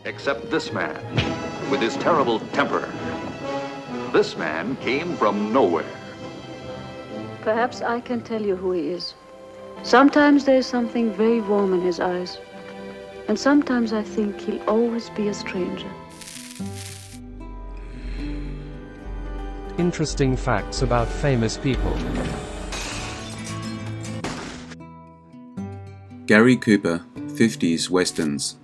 Except this man, with his terrible temper. This man came from nowhere. Perhaps I can tell you who he is. Sometimes there's something very warm in his eyes. And sometimes I think he'll always be a stranger. Interesting facts about famous people. Gary Cooper, 50s Westerns.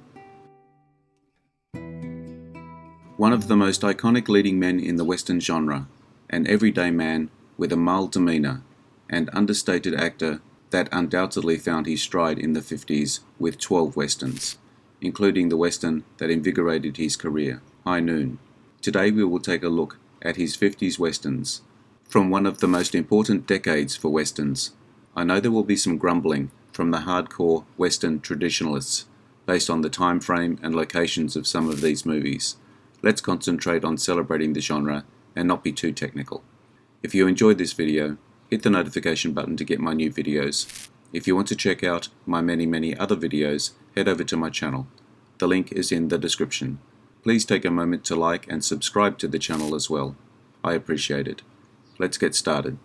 One of the most iconic leading men in the Western genre, an everyday man with a mild demeanor, and understated actor that undoubtedly found his stride in the 50s with 12 Westerns, including the Western that invigorated his career, High Noon. Today we will take a look at his 50s Westerns, from one of the most important decades for Westerns. I know there will be some grumbling from the hardcore Western traditionalists based on the time frame and locations of some of these movies. Let's concentrate on celebrating the genre and not be too technical. If you enjoyed this video, hit the notification button to get my new videos. If you want to check out my many other videos, head over to my channel. The link is in the description. Please take a moment to like and subscribe to the channel as well. I appreciate it. Let's get started.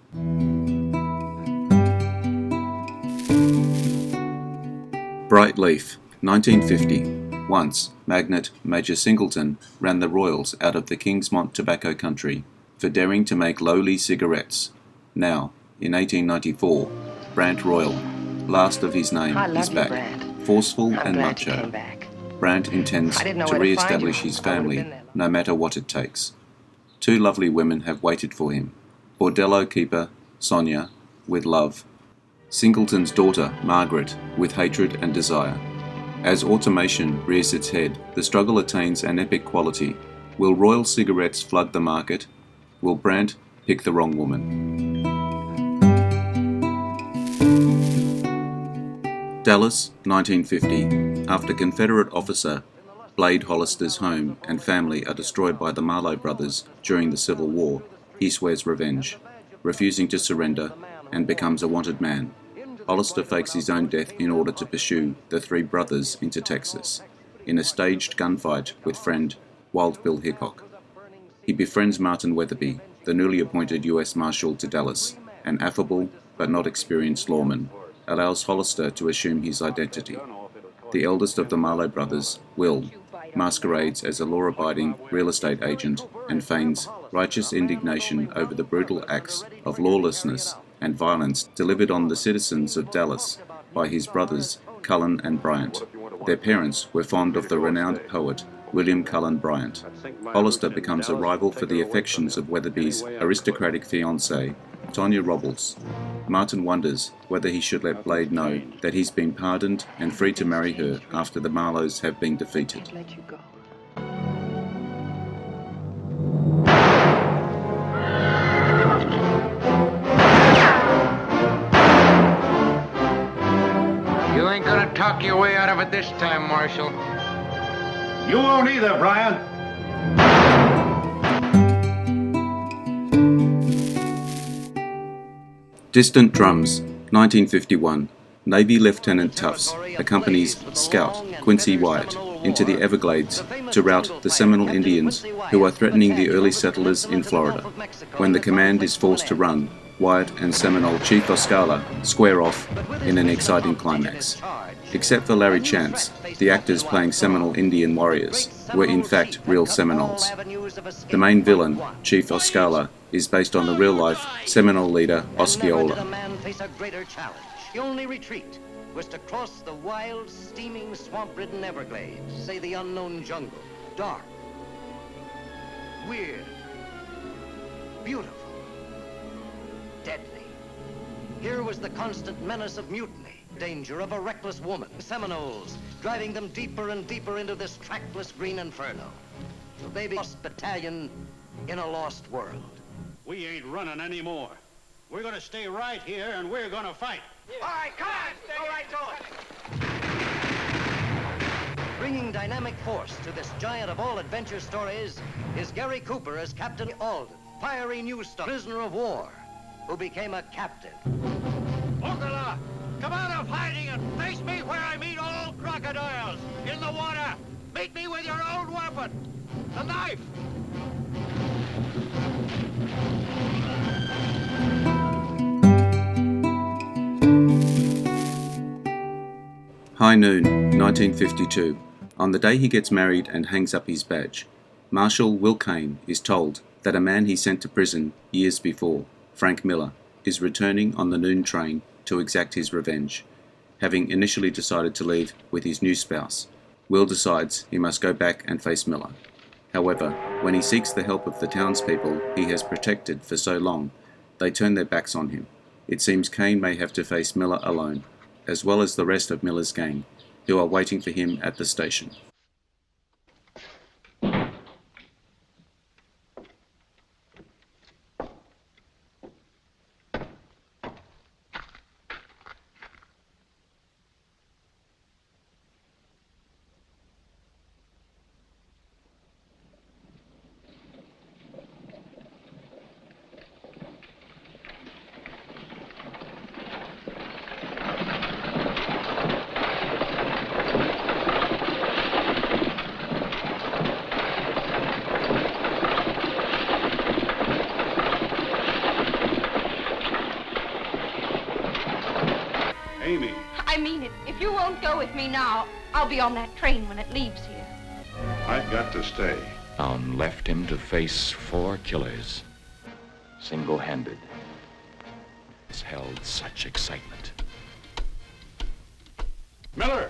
Brightleaf, 1950. Once, magnate Major Singleton ran the Royals out of the Kingsmont tobacco country for daring to make lowly cigarettes. Now, in 1894, Brant Royal, last of his name, is back, forceful and macho. Brant intends to re-establish his family, no matter what it takes. Two lovely women have waited for him, bordello keeper Sonia, with love, Singleton's daughter Margaret, with hatred and desire. As automation rears its head, the struggle attains an epic quality. Will Royal cigarettes flood the market? Will Brant pick the wrong woman? Dallas, 1950. After Confederate officer Blade Hollister's home and family are destroyed by the Marlowe brothers during the Civil War, he swears revenge, refusing to surrender, and becomes a wanted man. Hollister fakes his own death in order to pursue the three brothers into Texas, in a staged gunfight with friend Wild Bill Hickok. He befriends Martin Weatherby, the newly appointed U.S. Marshal to Dallas, an affable but not experienced lawman, allows Hollister to assume his identity. The eldest of the Marlowe brothers, Will, masquerades as a law-abiding real estate agent and feigns righteous indignation over the brutal acts of lawlessness and violence delivered on the citizens of Dallas by his brothers Cullen and Bryant. Their parents were fond of the renowned poet William Cullen Bryant. Hollister becomes a rival for the affections of Weatherby's aristocratic fiancée, Tonya Robles. Martin wonders whether he should let Blade know that he's been pardoned and free to marry her after the Marlowes have been defeated. You ain't gonna talk your way out of it this time, Marshal. You won't either, Brian. Distant Drums, 1951. Navy Lieutenant Tufts accompanies Scout Quincy Wyatt into the Everglades to rout the Seminole Indians who are threatening the early settlers in Florida. When the command is forced to run, Wyatt and Seminole Chief Osceola square off in an exciting climax. Except for Larry Chance, the actors playing Seminole Indian warriors were in fact real Seminoles. The main villain, Chief Osceola, is based on the real-life Seminole leader Osceola. The only retreat was to cross the wild, steaming, swamp-ridden Everglades, say the unknown jungle, dark, weird, beautiful, deadly. Here was the constant menace of mutiny, danger of a reckless woman, Seminoles, driving them deeper and deeper into this trackless green inferno. The baby lost battalion in a lost world. We ain't running anymore. We're gonna stay right here and we're gonna fight. All right, come on! Go right to it! Bringing dynamic force to this giant of all adventure stories is Gary Cooper as Captain Alden, fiery new star, prisoner of war, who became a captain. Ocala, come out of hiding and face me where I meet all crocodiles in the water. Meet me with your old weapon! The knife! High noon, 1952. On the day he gets married and hangs up his badge, Marshal Will Kane is told that a man he sent to prison years before, Frank Miller, is returning on the noon train to exact his revenge. Having initially decided to leave with his new spouse, Will decides he must go back and face Miller. However, when he seeks the help of the townspeople he has protected for so long, they turn their backs on him. It seems Kane may have to face Miller alone, as well as the rest of Miller's gang, who are waiting for him at the station. Amy. I mean it. If you won't go with me now, I'll be on that train when it leaves here. I've got to stay. Town left him to face 4 killers, single-handed. It's held such excitement. Miller!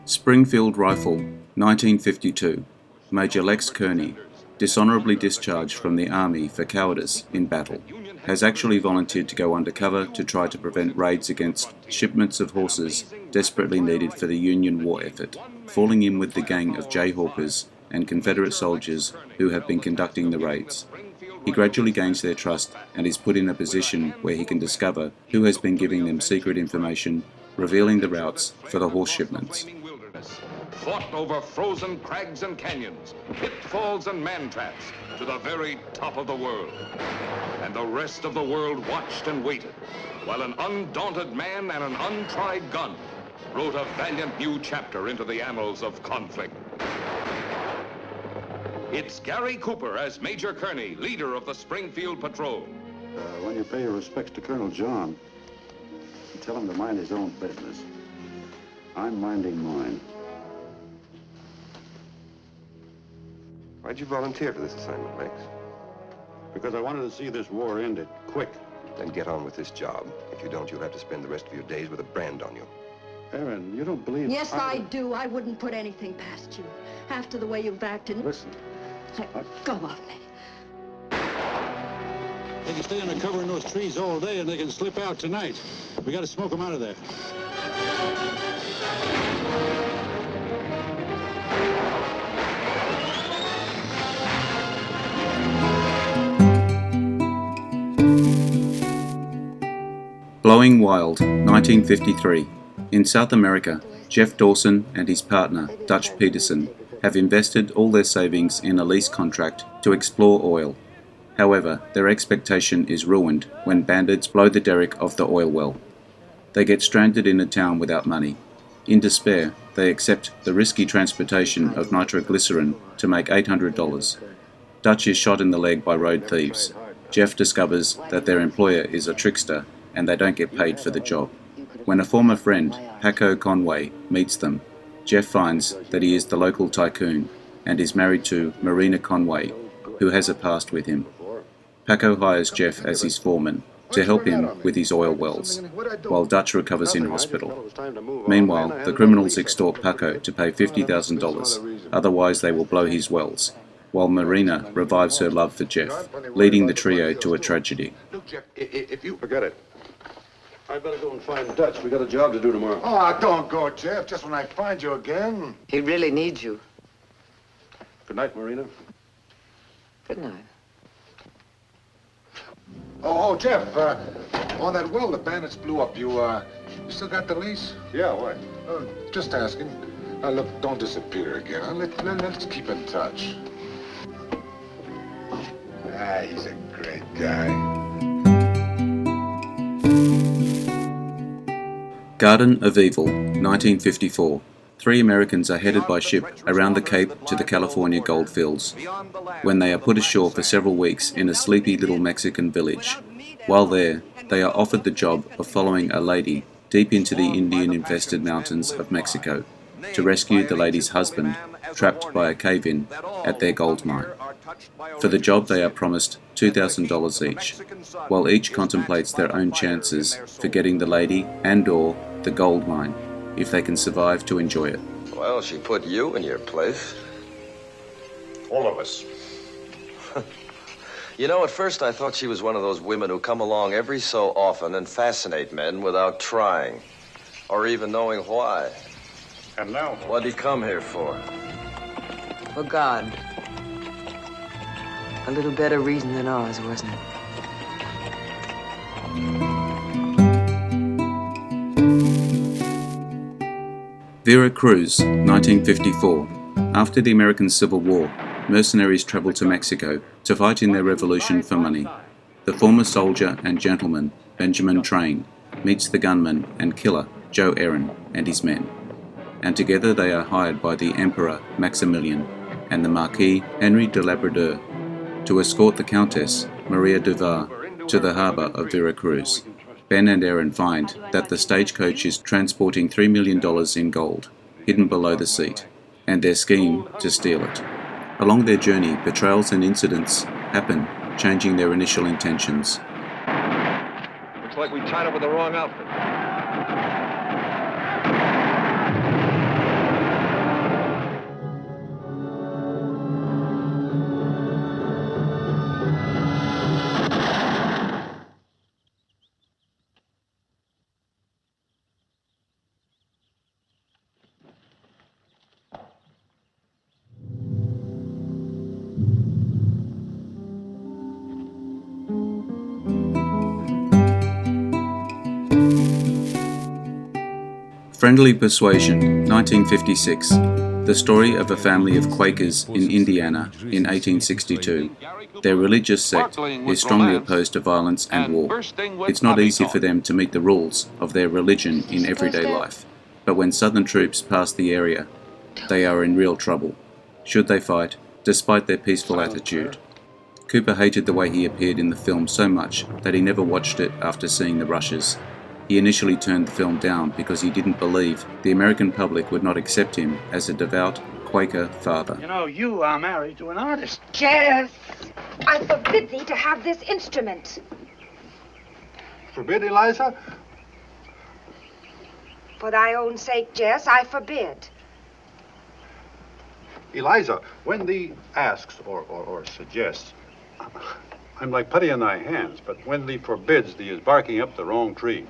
Springfield Rifle, 1952. Major Lex Kearney, dishonourably discharged from the Army for cowardice in battle, has actually volunteered to go undercover to try to prevent raids against shipments of horses desperately needed for the Union war effort, falling in with the gang of jayhawkers and Confederate soldiers who have been conducting the raids. He gradually gains their trust and is put in a position where he can discover who has been giving them secret information, revealing the routes for the horse shipments. Fought over frozen crags and canyons, pitfalls and man-traps, to the very top of the world. And the rest of the world watched and waited, while an undaunted man and an untried gun wrote a valiant new chapter into the annals of conflict. It's Gary Cooper as Major Kearney, leader of the Springfield Patrol. When you pay your respects to Colonel John, you tell him to mind his own business. I'm minding mine. Why'd you volunteer for this assignment, Lex? Because I wanted to see this war ended, quick. Then get on with this job. If you don't, you'll have to spend the rest of your days with a brand on you. Aaron, you don't believe... Yes, I do. I wouldn't put anything past you. After the way you've acted. Listen. Let go of me. They can stay under cover in those trees all day and they can slip out tonight. We got to smoke them out of there. Blowing Wild, 1953. In South America, Jeff Dawson and his partner, Dutch Peterson, have invested all their savings in a lease contract to explore oil. However, their expectation is ruined when bandits blow the derrick of the oil well. They get stranded in a town without money. In despair, they accept the risky transportation of nitroglycerin to make $800. Dutch is shot in the leg by road thieves. Jeff discovers that their employer is a trickster and they don't get paid for the job. When a former friend, Paco Conway, meets them, Jeff finds that he is the local tycoon and is married to Marina Conway, who has a past with him. Paco hires Jeff as his foreman to help him with his oil wells, while Dutch recovers in hospital. Meanwhile, the criminals extort Paco to pay $50,000, otherwise they will blow his wells, while Marina revives her love for Jeff, leading the trio to a tragedy. Look, Jeff, if you... Forget it. I better go and find Dutch. We got a job to do tomorrow. Oh, don't go, Jeff. Just when I find you again. He really needs you. Good night, Marina. Good night. Oh, Jeff, on that well the bandits blew up, you You still got the lease? Yeah, why? Just asking. Look, don't disappear again. Let's keep in touch. He's a great guy. Garden of Evil, 1954. 3 Americans are headed by ship around the Cape to the California goldfields. When they are put ashore for several weeks in a sleepy little Mexican village. While there, they are offered the job of following a lady deep into the Indian-infested mountains of Mexico to rescue the lady's husband, trapped by a cave-in at their gold mine. For the job they are promised $2,000 each, while each contemplates their own chances for getting the lady and/or the gold mine, if they can survive to enjoy it. Well, she put you in your place. All of us. You know, at first I thought she was one of those women who come along every so often and fascinate men without trying, or even knowing why. And now? What'd he come here for? For God. A little better reason than ours, wasn't it? Vera Cruz, 1954. After the American Civil War, mercenaries travelled to Mexico to fight in their revolution for money. The former soldier and gentleman, Benjamin Train, meets the gunman and killer, Joe Aaron, and his men. And together they are hired by the Emperor Maximilian and the Marquis Henry de Labrador to escort the Countess Maria Duval to the harbour of Vera Cruz. Ben and Aaron find that the stagecoach is transporting $3 million in gold, hidden below the seat, and their scheme to steal it. Along their journey, betrayals and incidents happen, changing their initial intentions. Looks like we tied up with the wrong outfit. Friendly Persuasion, 1956. The story of a family of Quakers in Indiana in 1862. Their religious sect is strongly opposed to violence and war. It's not easy for them to meet the rules of their religion in everyday life. But when Southern troops pass the area, they are in real trouble. Should they fight, despite their peaceful attitude? Cooper hated the way he appeared in the film so much that he never watched it after seeing the rushes. He initially turned the film down because he didn't believe the American public would not accept him as a devout Quaker father. You know, you are married to an artist. Jess, I forbid thee to have this instrument. Forbid, Eliza? For thy own sake, Jess, I forbid. Eliza, when thee asks or suggests, I'm like putty in thy hands, but when thee forbids, thee is barking up the wrong tree.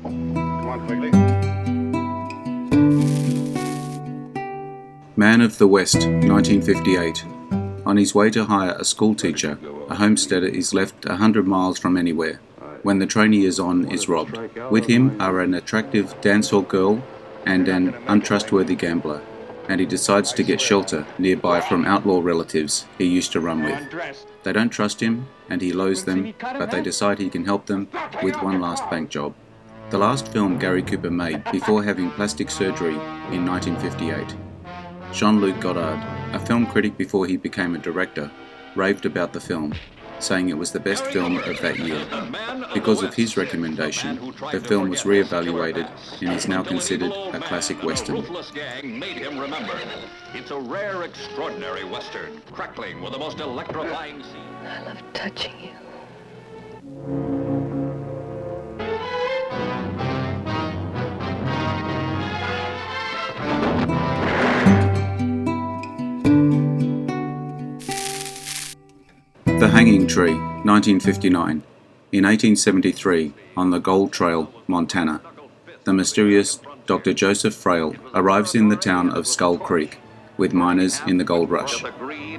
Come on, quickly. Man of the West, 1958. On his way to hire a school teacher, a homesteader is left 100 miles from anywhere. When the train he is on is robbed. With him are an attractive dancehall girl and an untrustworthy gambler, and he decides to get shelter nearby from outlaw relatives he used to run with. They don't trust him, and he loathes them, but they decide he can help them with one last bank job. The last film Gary Cooper made before having plastic surgery in 1958. Jean-Luc Godard, a film critic before he became a director, raved about the film, saying it was the best film of that year. Because of his recommendation, the film was re-evaluated and is now considered a classic western. Ruthless gang made him remember. It's a rare, extraordinary western, crackling with the most electrifying scene. I love touching you. The Hanging Tree, 1959. In 1873, on the Gold Trail, Montana, the mysterious Dr. Joseph Frail arrives in the town of Skull Creek with miners in the gold rush.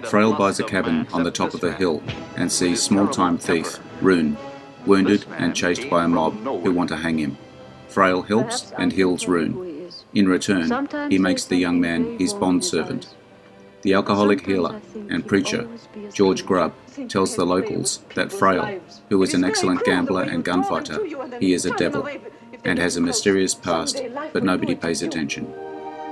Frail buys a cabin on the top of a hill and sees small-time thief, Rune, wounded and chased by a mob who want to hang him. Frail helps and heals Rune. In return, he makes the young man his bondservant. The alcoholic healer and preacher, George Grubb, tells the locals that Frail, who is an excellent gambler and gunfighter, he is a devil and has a mysterious past, but nobody pays attention.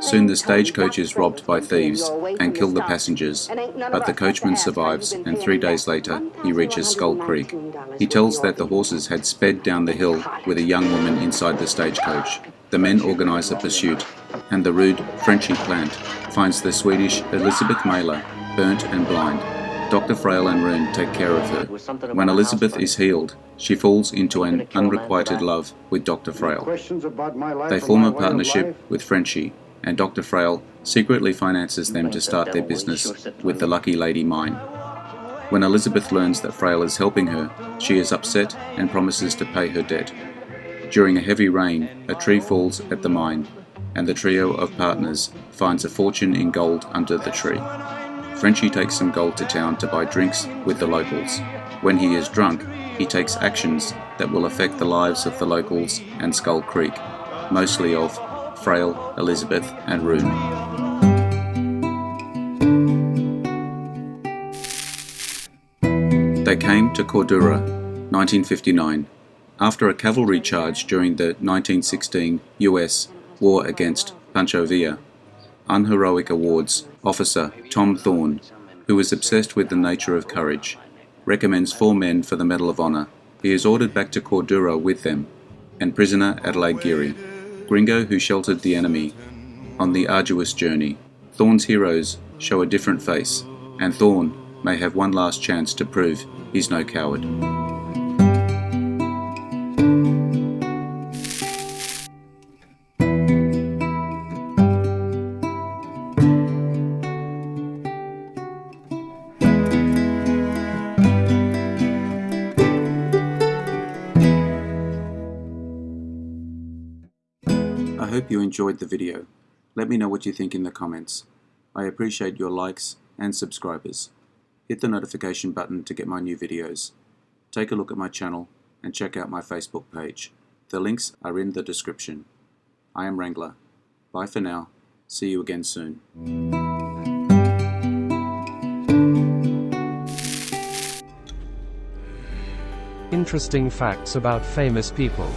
Soon the stagecoach is robbed by thieves and kill the passengers, but the coachman survives, and 3 days later he reaches Skull Creek. He tells that the horses had sped down the hill with a young woman inside the stagecoach. The men organise a pursuit, and the rude Frenchy plant finds the Swedish Elizabeth Mailer burnt and blind. Dr. Frail and Rune take care of her. When Elizabeth is healed, she falls into an unrequited love with Dr. Frail. They form a partnership with Frenchy, and Dr. Frail secretly finances them to start their business with the Lucky Lady Mine. When Elizabeth learns that Frail is helping her, she is upset and promises to pay her debt. During a heavy rain, a tree falls at the mine, and the trio of partners finds a fortune in gold under the tree. Frenchy takes some gold to town to buy drinks with the locals. When he is drunk, he takes actions that will affect the lives of the locals and Skull Creek, mostly of Frail, Elizabeth, and Rune. They came to Cordura, 1959, after a cavalry charge during the 1916 US war against Pancho Villa. Unheroic Awards officer Tom Thorne, who is obsessed with the nature of courage, recommends 4 men for the Medal of Honor. He is ordered back to Cordura with them, and prisoner Adelaide Geary, Gringo who sheltered the enemy on the arduous journey. Thorns Heroes show a different face, and Thorne may have one last chance to prove he's no coward. I hope you enjoyed the video. Let me know what you think in the comments. I appreciate your likes and subscribers. Hit the notification button to get my new videos. Take a look at my channel and check out my Facebook page. The links are in the description. I am Wrangler. Bye for now. See you again soon. Interesting facts about famous people.